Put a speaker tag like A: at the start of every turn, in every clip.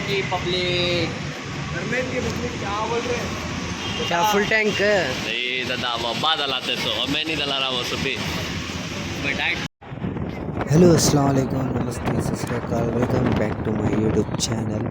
A: की पब्लिक
B: क्या बोल रहे हैं?
C: क्या फुल टैंक?
A: नहीं दादा वो बादल आते तो मैं नहीं डला रहा वो सभी
D: हेलो अस्सलाम वालेकुम नमस्ते Sat Sri Akal welcome back to my YouTube channel.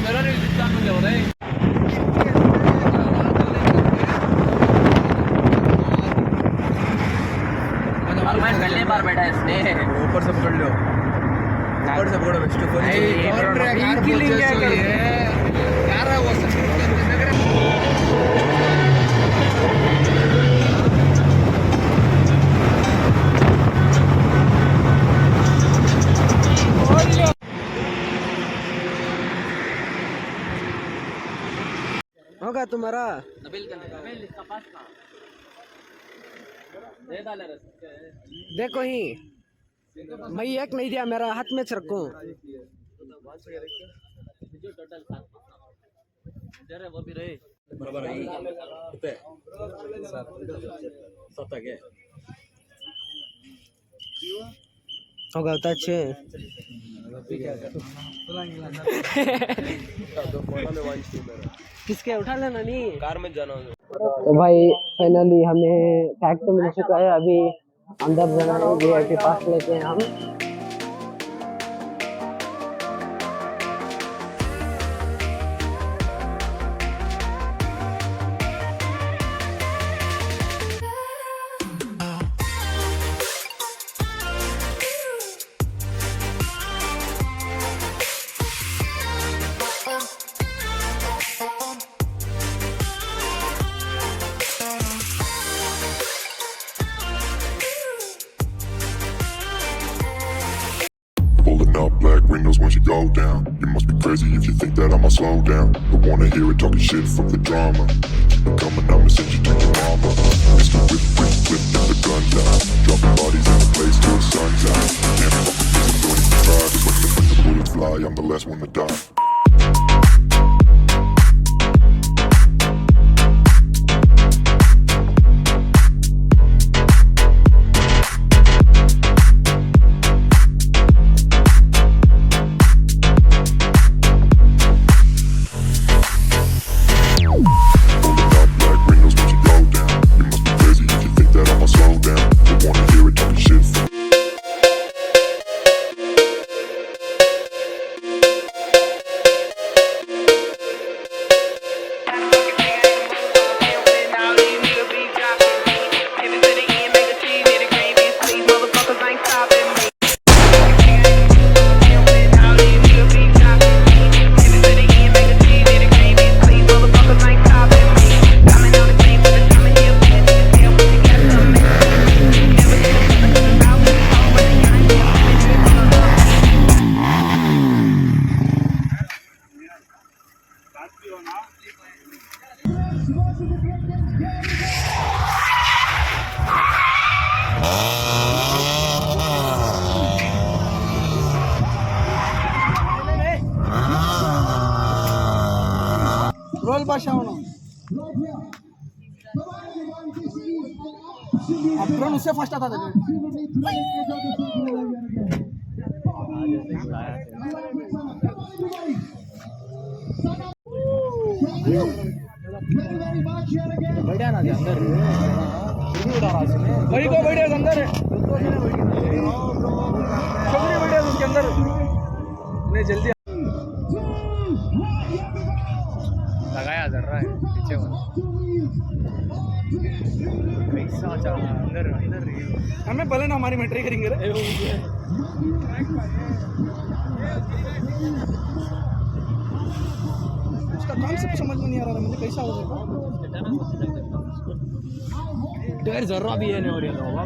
A: मेरा नहीं दिखता मुझे हो रहा है पहली बार बैठा है इसने
B: ऊपर से पकड़ लो, ऊपर से पकड़ो बेस्ट फोन यार वो
C: होगा तुम्हारा?
A: नबील इसका पास था दे डाले
C: देखो ही मैं एक नहीं दिया, मेरा हाथ में रखूं।
A: जो टोटल 7 जरा वो भी रहे
B: बराबर है कितने 7 है
C: होगा तो अच्छे। किसके उठा लेना नहीं
B: कार में जाना है।
C: तो भाई फाइनली हमें टैग तो मिल चुका है, अभी अंदर जाना है, VIP पास लेते हैं हम।
E: Pulling up black windows once you go down. You must be crazy if you think that I'ma slow down. Don't wanna hear it talking shit from the drama. Keep it coming, I'ma send you to your mama. Mr. Whip, whip, whip, get the guns out. Dropping bodies in the place till the sun's out. Can't fuck with this, I'm going to try. Cause when the bullets fly, I'm the last one to die.
B: Role भाषा होना अब drone उससे first आता था बढ़िया ना अंदर बड़ी को बढ़िया अंदर छोकरी बढ़िया उसके अंदर नहीं जल्दी लगाया जा रहा है पीछे पैसा अंदर अंदर हमें भले ना हमारी मेट्री करेंगे रे उसका कॉन्सेप्ट समझ में नहीं आ रहा मुझे कैसा हो सकता टायर जर्रा भी है नहीं हो रहा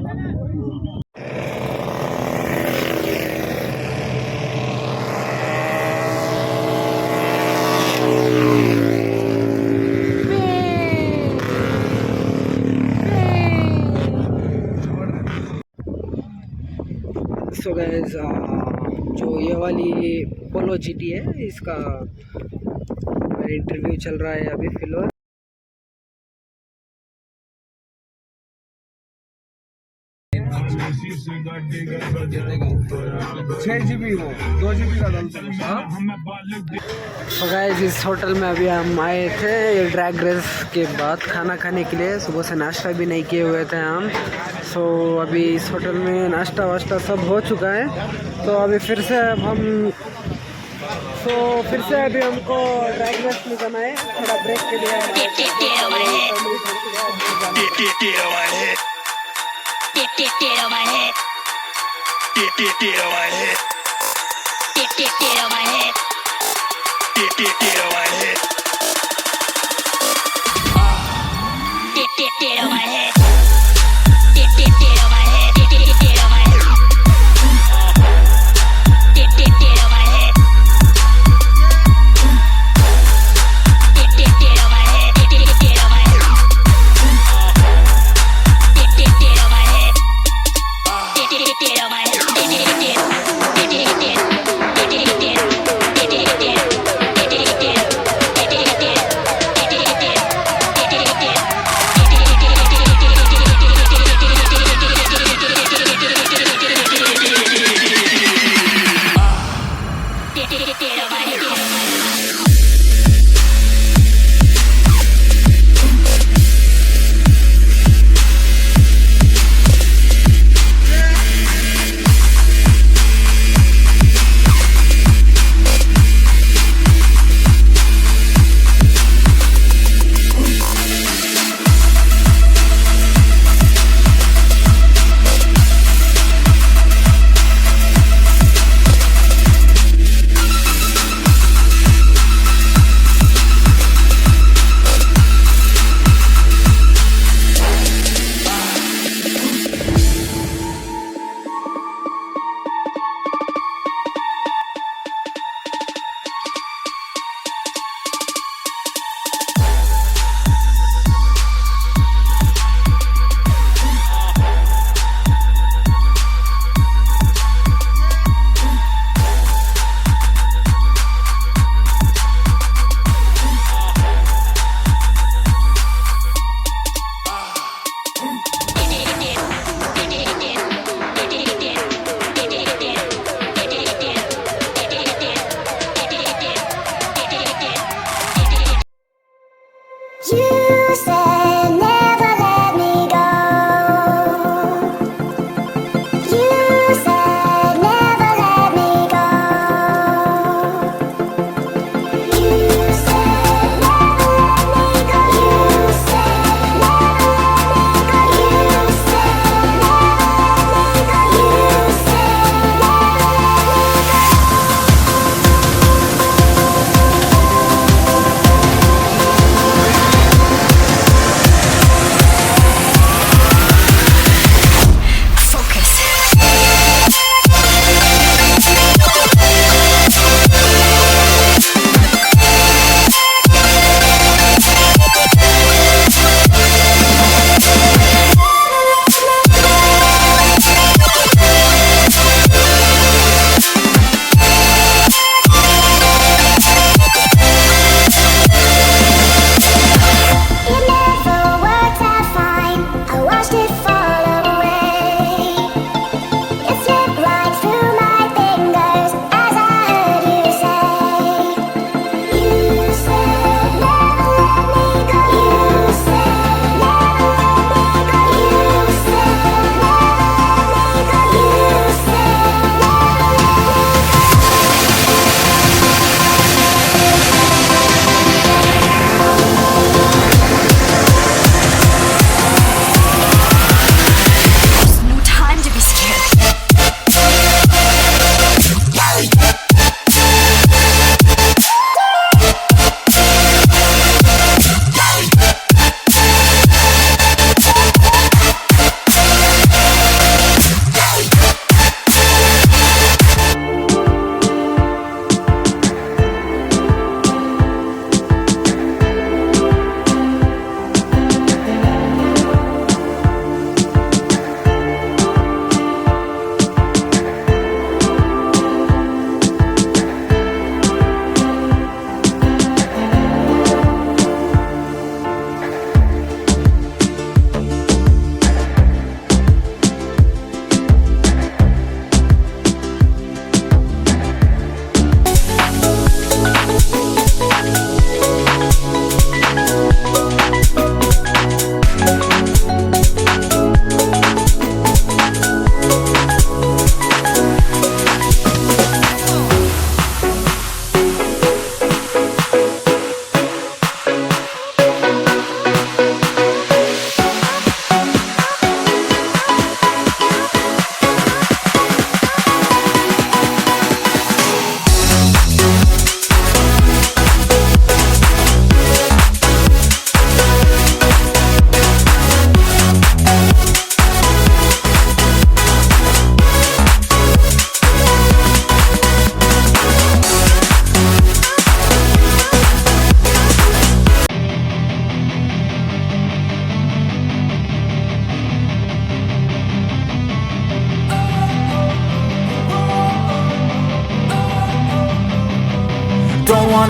C: सो गाइस जो ये वाली पोलो GT है, इसका इंटरव्यू चल रहा है अभी फिलहाल।
B: 6 GB वो 2 GB का डालता है।
C: तो गाइस इस होटल में अभी हम आए थे ये ड्रैग रेस के बाद खाना खाने के लिए। सुबह से नाश्ता भी नहीं किए हुए थे हम। सो अभी इस होटल में नाश्ता वाश्ता सब हो चुका है। तो अभी फिर से अब हम अभी हमको ड्रैग रेस में जाना है। थोड़ा ब्रेक के लिए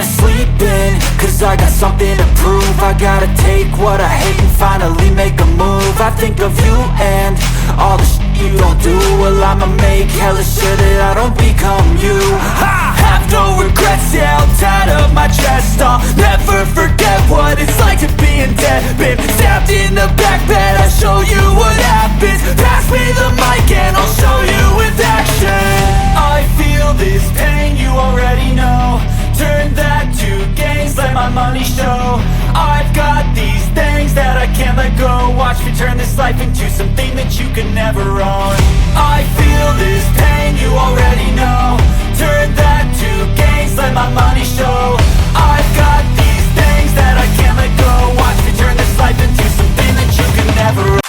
F: sleep in, cause I got something to prove. I gotta take what I hate and finally make a move. I think of you and all the shit you don't do. Well, I'ma make hella sure that I don't become you. I have no regrets, yeah, I'll tie up my chest. I'll never forget what it's like to be in debt. Been stabbed in the back bed, I'll show you what happens. Pass me the mic and I'll show you with action. I feel this pain, you already know. Turn that to gains, let my money show. I've got these things that I can't let go. Watch me turn this life into something that you can never own. I feel this pain, you already know. Turn that to gains, let my money show. I've got these things that I can't let go. Watch me turn this life into something that you can never own.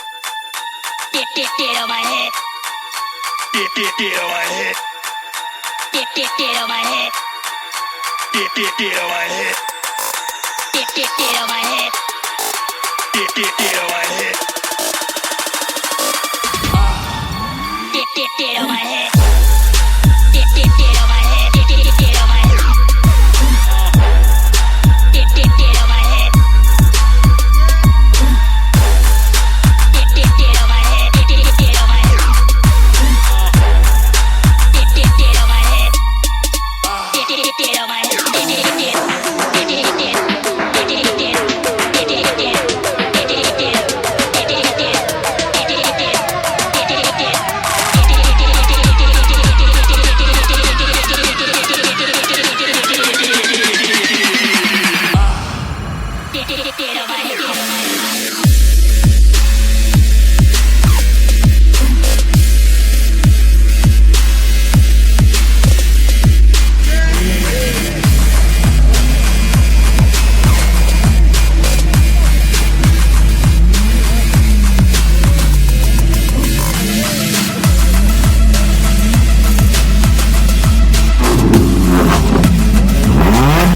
G: Get on my head.
F: Get on my head.
G: Get on my head.
F: Get on my head.
G: Get on my head.
F: Get on my head.